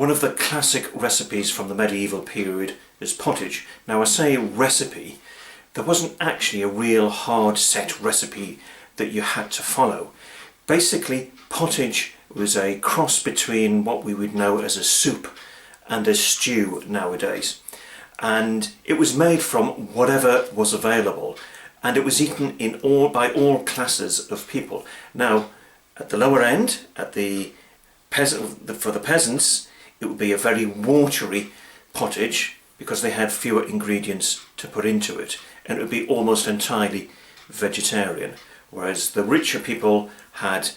One of the classic recipes from the medieval period is pottage. Now I say recipe, there wasn't actually a real hard set recipe that you had to follow. Basically, pottage was a cross between what we would know as a soup and a stew nowadays. And it was made from whatever was available, and it was eaten by all classes of people. Now, at the lower end, for the peasants, it would be a very watery pottage because they had fewer ingredients to put into it, and it would be almost entirely vegetarian. Whereas the richer people had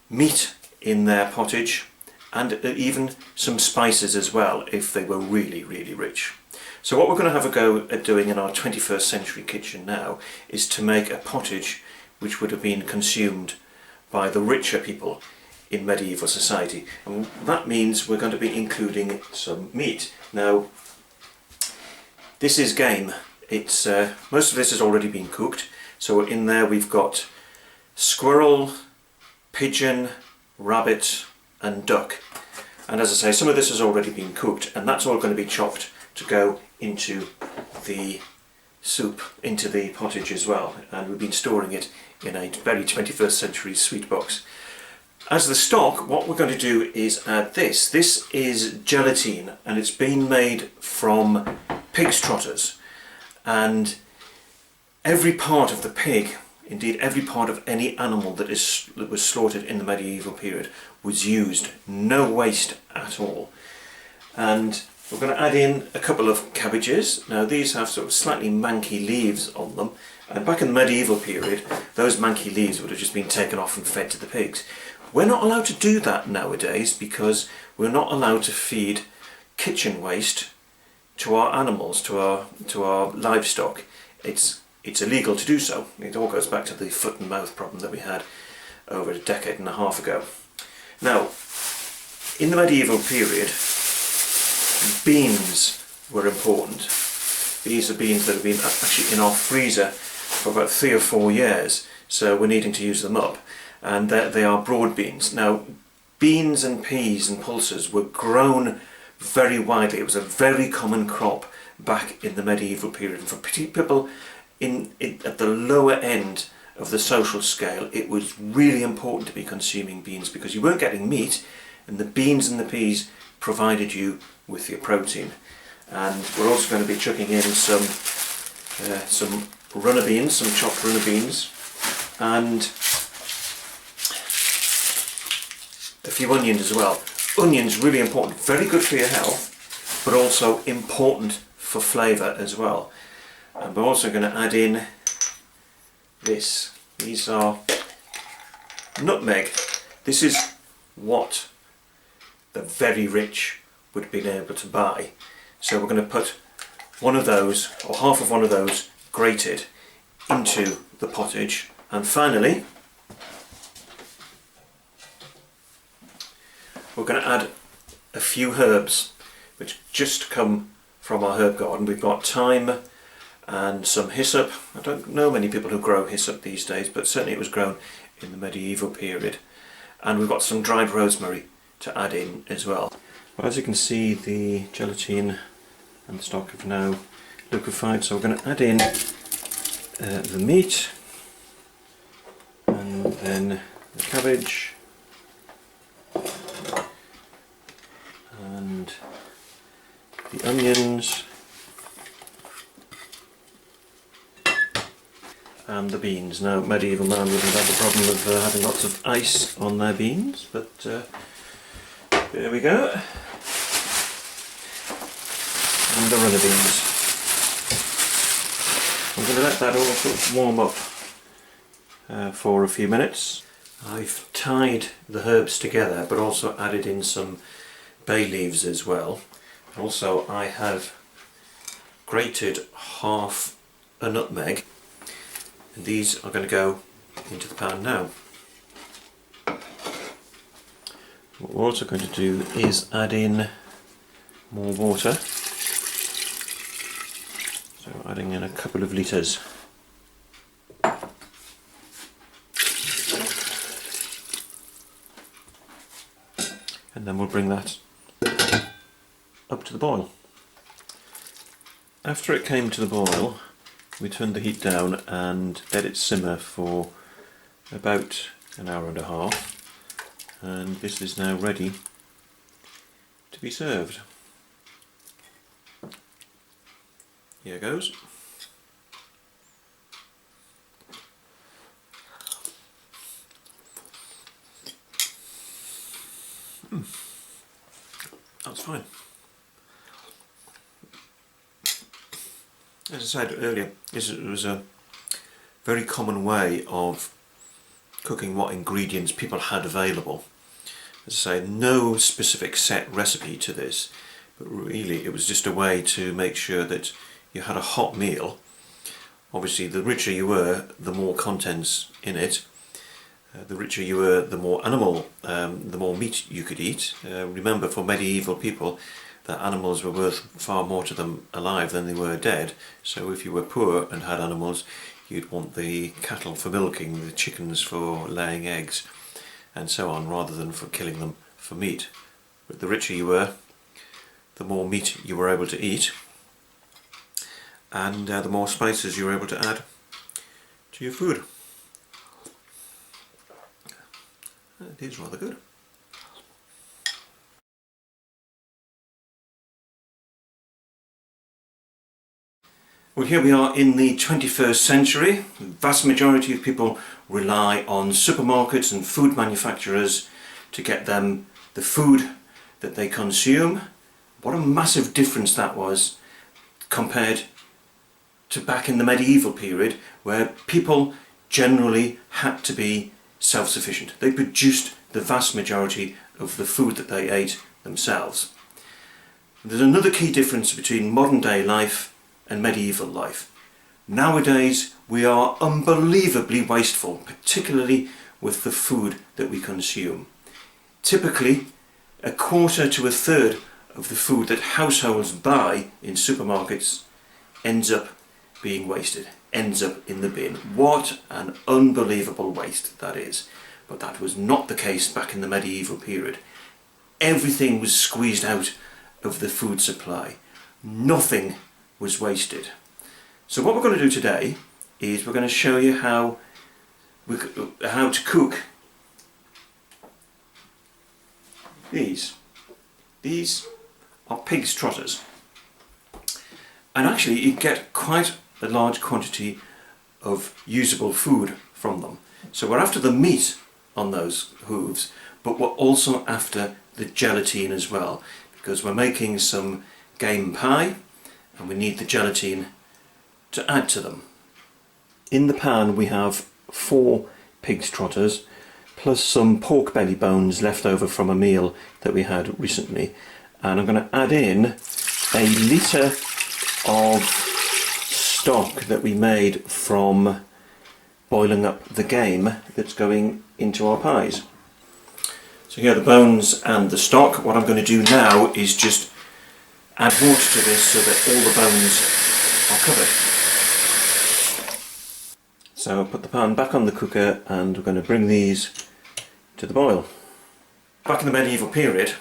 meat in their pottage and even some spices as well if they were really, really rich. So what we're going to have a go at doing in our 21st century kitchen now is to make a pottage which would have been consumed by the richer people in medieval society. And that means we're going to be including some meat. Now, this is game. It's most of this has already been cooked. So in there we've got squirrel, pigeon, rabbit and duck. And as I say, some of this has already been cooked, and that's all going to be chopped to go into the soup, into the pottage as well. And we've been storing it in a very 21st century sweet box. As the stock, what we're going to do is add this. This is gelatine, and it's been made from pig's trotters. And every part of the pig, indeed every part of any animal that was slaughtered in the medieval period, was used. No waste at all. And we're going to add in a couple of cabbages. Now these have sort of slightly manky leaves on them, and back in the medieval period those manky leaves would have just been taken off and fed to the pigs. We're not allowed to do that nowadays because we're not allowed to feed kitchen waste to our animals, to our livestock. It's illegal to do so. It all goes back to the foot and mouth problem that we had over a decade and a half ago. Now, in the medieval period, beans were important. These are beans that have been actually in our freezer for about 3 or 4 years, so we're needing to use them up. And they are broad beans. Now, beans and peas and pulses were grown very widely. It was a very common crop back in the medieval period. And for people at the lower end of the social scale, it was really important to be consuming beans because you weren't getting meat, and the beans and the peas provided you with your protein. And we're also going to be chucking in some runner beans, some chopped runner beans, and a few onions as well. Onions, really important, very good for your health, but also important for flavour as well. And we're also going to add in this. These are nutmeg. This is what the very rich would have been able to buy. So we're going to put one of those, or half of one of those, grated into the pottage. And finally, we're going to add a few herbs which just come from our herb garden. We've got thyme and some hyssop. I don't know many people who grow hyssop these days, but certainly it was grown in the medieval period. And we've got some dried rosemary to add in as well. Well, as you can see, the gelatine and the stock have now liquefied, so we're going to add in the meat, and then the cabbage, and the onions, and the beans. Now, medieval man wouldn't have the problem of having lots of ice on their beans, but there we go. And the runner beans. I'm going to let that all sort of warm up for a few minutes. I've tied the herbs together, but also added in some bay leaves as well. Also, I have grated half a nutmeg, and these are going to go into the pan now. What we're also going to do is add in more water, so adding in a couple of litres. And then we'll bring that up to the boil. After it came to the boil, we turned the heat down and let it simmer for about an hour and a half, and this is now ready to be served. Here goes. That's fine. As I said earlier, it was a very common way of cooking what ingredients people had available. As I say, no specific set recipe to this, but really it was just a way to make sure that you had a hot meal. Obviously the richer you were, the more contents in it. The richer you were, the more the more meat you could eat. Remember, for medieval people, that animals were worth far more to them alive than they were dead. So if you were poor and had animals, you'd want the cattle for milking, the chickens for laying eggs, and so on, rather than for killing them for meat. But the richer you were, the more meat you were able to eat, and the more spices you were able to add to your food. It is rather good. Well, here we are in the 21st century. The vast majority of people rely on supermarkets and food manufacturers to get them the food that they consume. What a massive difference that was compared to back in the medieval period, where people generally had to be self-sufficient. They produced the vast majority of the food that they ate themselves. There's another key difference between modern day life and medieval life. Nowadays we are unbelievably wasteful, particularly with the food that we consume. Typically, a quarter to a third of the food that households buy in supermarkets ends up being wasted, ends up in the bin. What an unbelievable waste that is. But that was not the case back in the medieval period. Everything was squeezed out of the food supply. Nothing was wasted. So what we're going to do today is we're going to show you how to cook these. These are pig's trotters, and actually you get quite a large quantity of usable food from them. So we're after the meat on those hooves, but we're also after the gelatine as well, because we're making some game pie and we need the gelatine to add to them. In the pan we have 4 pig's trotters plus some pork belly bones left over from a meal that we had recently, and I'm going to add in a litre of stock that we made from boiling up the game that's going into our pies. So here are the bones and the stock. What I'm going to do now is just add water to this so that all the bones are covered. So I'll put the pan back on the cooker and we're going to bring these to the boil. Back in the medieval period,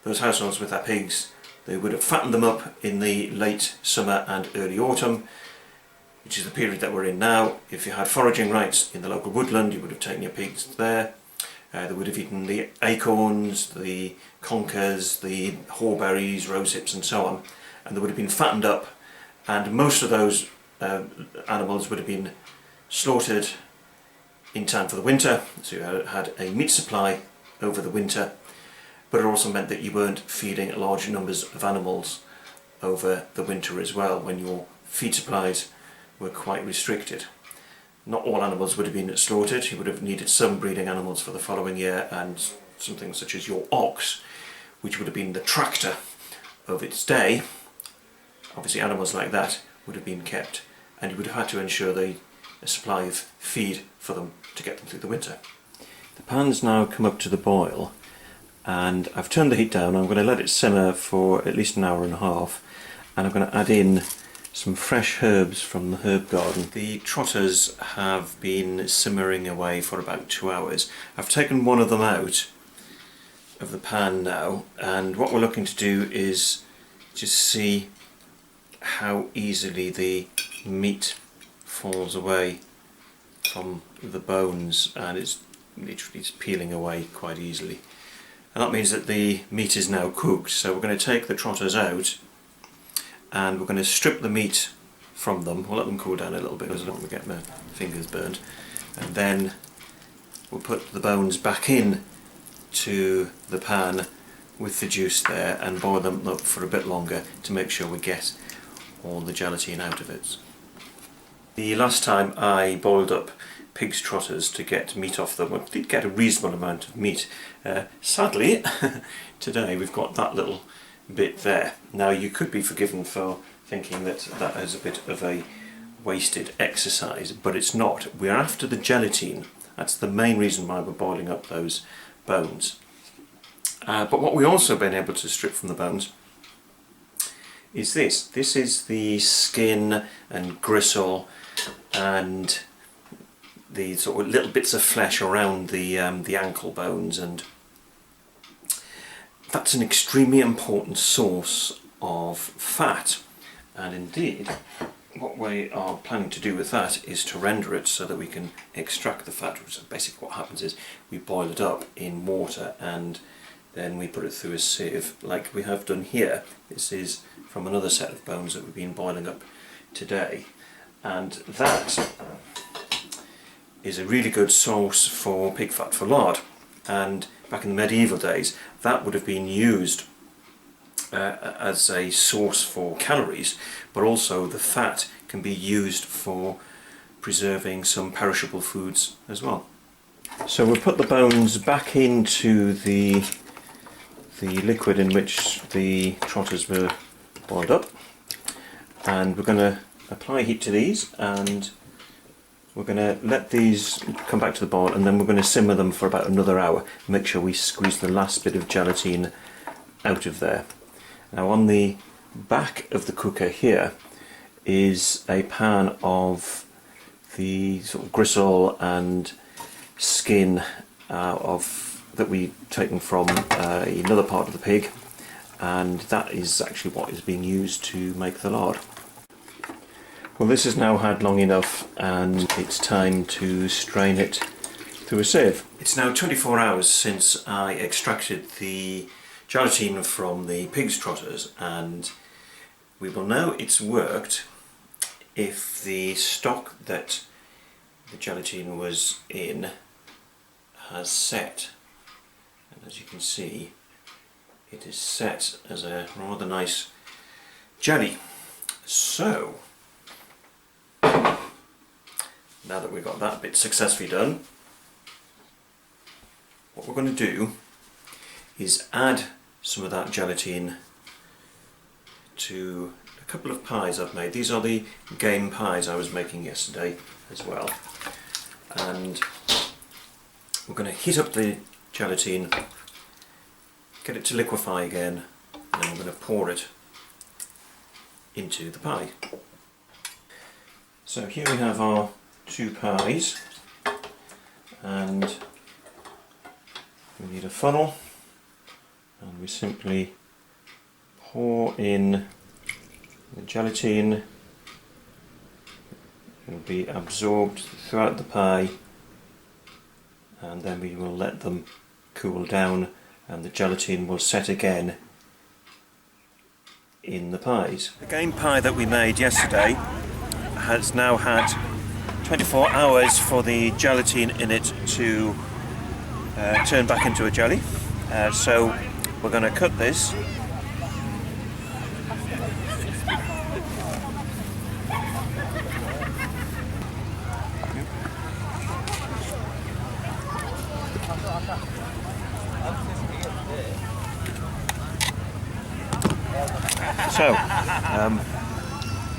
those households with their pigs, they would have fattened them up in the late summer and early autumn, which is the period that we're in now. If you had foraging rights in the local woodland, you would have taken your pigs there. They would have eaten the acorns, the conkers, the haw-berries, rose hips and so on, and they would have been fattened up, and most of those animals would have been slaughtered in time for the winter, so you had a meat supply over the winter, but it also meant that you weren't feeding large numbers of animals over the winter as well, when your feed supplies were quite restricted. Not all animals would have been slaughtered. You would have needed some breeding animals for the following year, and something such as your ox, which would have been the tractor of its day. Obviously animals like that would have been kept, and you would have had to ensure a supply of feed for them to get them through the winter. The pan's now come up to the boil, and I've turned the heat down. I'm going to let it simmer for at least an hour and a half, and I'm going to add in some fresh herbs from the herb garden. The trotters have been simmering away for about 2 hours. I've taken one of them out of the pan now, and what we're looking to do is just see how easily the meat falls away from the bones, and it's literally just peeling away quite easily. And that means that the meat is now cooked. So we're going to take the trotters out and we're going to strip the meat from them. We'll let them cool down a little bit because I don't want to get my fingers burned. And then we'll put the bones back in to the pan with the juice there and boil them up for a bit longer to make sure we get all the gelatine out of it. The last time I boiled up pig's trotters to get meat off them, I did get a reasonable amount of meat. Sadly, today we've got that little bit there. Now you could be forgiven for thinking that that is a bit of a wasted exercise, but it's not. We're after the gelatine. That's the main reason why we're boiling up those bones. But what we've also been able to strip from the bones is this. This is the skin and gristle and the sort of little bits of flesh around the ankle bones, and that's an extremely important source of fat. And indeed, what we are planning to do with that is to render it so that we can extract the fat. So basically what happens is we boil it up in water and then we put it through a sieve like we have done here. This is from another set of bones that we've been boiling up today, and that is a really good source for pig fat for lard. And back in the medieval days that would have been used as a source for calories, but also the fat can be used for preserving some perishable foods as well. So we'll put the bones back into the liquid in which the trotters were boiled up, and we're going to apply heat to these, and we're going to let these come back to the boil, and then we're going to simmer them for about another hour. Make sure we squeeze the last bit of gelatine out of there. Now on the back of the cooker here is a pan of the sort of gristle and skin that we've taken from another part of the pig, and that is actually what is being used to make the lard. Well, this has now had long enough and it's time to strain it through a sieve. It's now 24 hours since I extracted the gelatine from the pig's trotters, and we will know it's worked if the stock that the gelatine was in has set. And as you can see, it is set as a rather nice jelly. So now that we've got that bit successfully done, what we're going to do is add some of that gelatine to a couple of pies I've made. These are the game pies I was making yesterday as well. And we're going to heat up the gelatine, get it to liquefy again, and then I'm going to pour it into the pie. So here we have our two pies, and we need a funnel, and we simply pour in the gelatine. It will be absorbed throughout the pie, and then we will let them cool down and the gelatine will set again in the pies. The game pie that we made yesterday has now had 24 hours for the gelatine in it to turn back into a jelly. So we're going to cut this. So,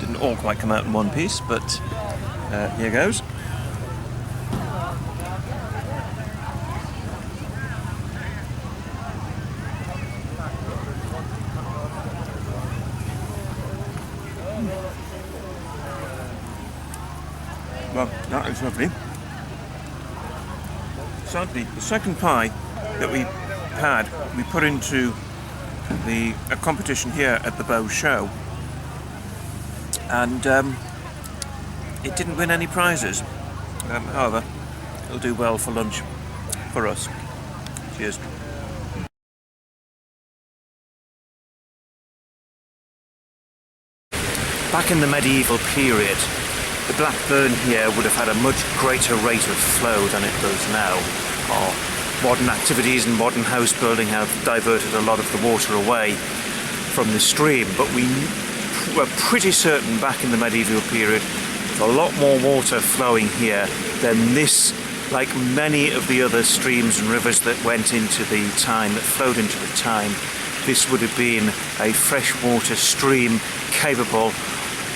didn't all quite come out in one piece, but here goes. Well, that is lovely. Sadly, the second pie that we had, we put into a competition here at the Bow Show, and it didn't win any prizes. However, it'll do well for lunch for us. Cheers. Back in the medieval period, the Blackburn here would have had a much greater rate of flow than it does now. Our modern activities and modern house building have diverted a lot of the water away from the stream, but we were pretty certain back in the medieval period there's a lot more water flowing here than this, like many of the other streams and rivers that went into the Tyne, that flowed into the Tyne. This would have been a freshwater stream capable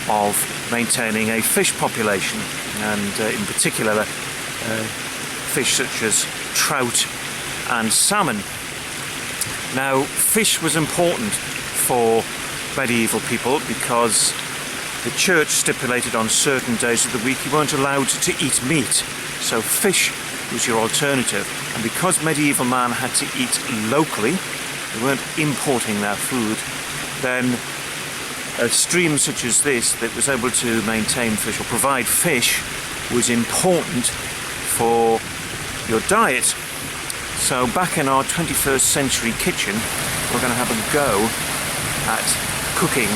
of maintaining a fish population, and in particular fish such as trout and salmon. Now, fish was important for medieval people because the church stipulated on certain days of the week you weren't allowed to eat meat, so fish was your alternative. And because medieval man had to eat locally, they weren't importing their food, then a stream such as this that was able to maintain fish or provide fish was important for your diet. So back in our 21st century kitchen, we're going to have a go at cooking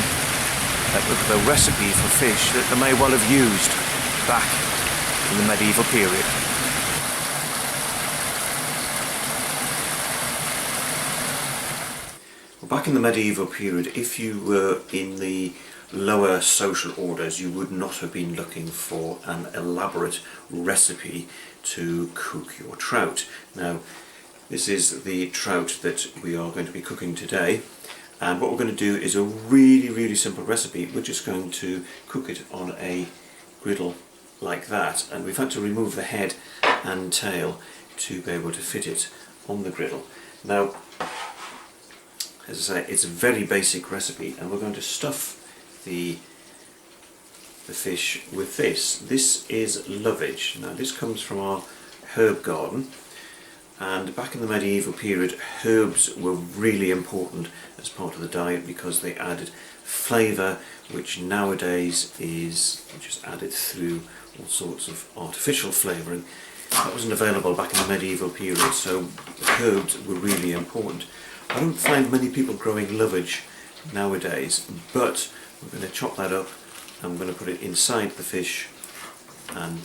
the recipe for fish that they may well have used back in the medieval period. Back in the medieval period, if you were in the lower social orders, you would not have been looking for an elaborate recipe to cook your trout. Now, this is the trout that we are going to be cooking today, and what we're going to do is a really simple recipe. We're just going to cook it on a griddle like that, and we've had to remove the head and tail to be able to fit it on the griddle. Now, as I say, it's a very basic recipe, and we're going to stuff the fish with this. This is lovage. Now, this comes from our herb garden, and back in the medieval period, herbs were really important as part of the diet because they added flavour, which nowadays is just added through all sorts of artificial flavouring. That wasn't available back in the medieval period, so herbs were really important. I don't find many people growing lovage nowadays, but we're going to chop that up and we're going to put it inside the fish, and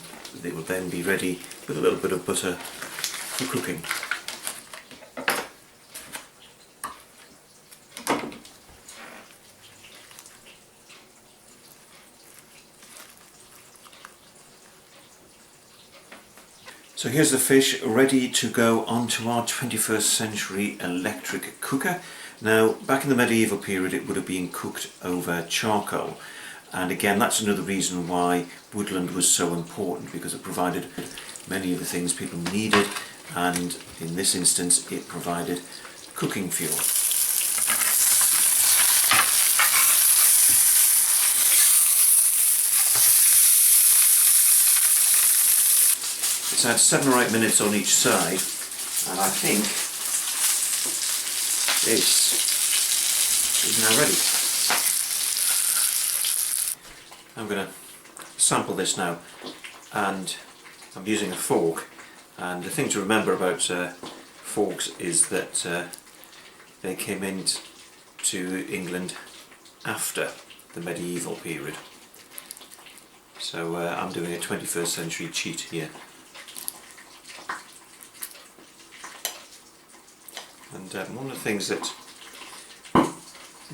it will then be ready with a little bit of butter for cooking. So here's the fish ready to go onto our 21st century electric cooker. Now, back in the medieval period it would have been cooked over charcoal, and again that's another reason why woodland was so important, because it provided many of the things people needed, and in this instance it provided cooking fuel. It's had 7 or 8 minutes on each side, and I think this is now ready. I'm going to sample this now, and I'm using a fork, and the thing to remember about forks is that they came into England after the medieval period. So I'm doing a 21st century cheat here. And one of the things that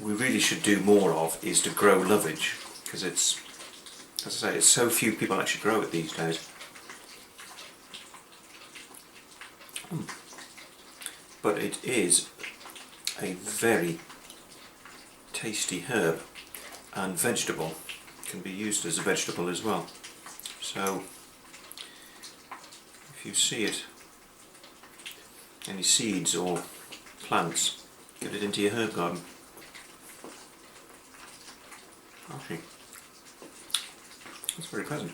we really should do more of is to grow lovage, because it's, as I say, it's so few people actually grow it these days. But it is a very tasty herb and vegetable. It can be used as a vegetable as well. So if you see it, any seeds or plants, get it into your herb garden. Actually, it's very pleasant.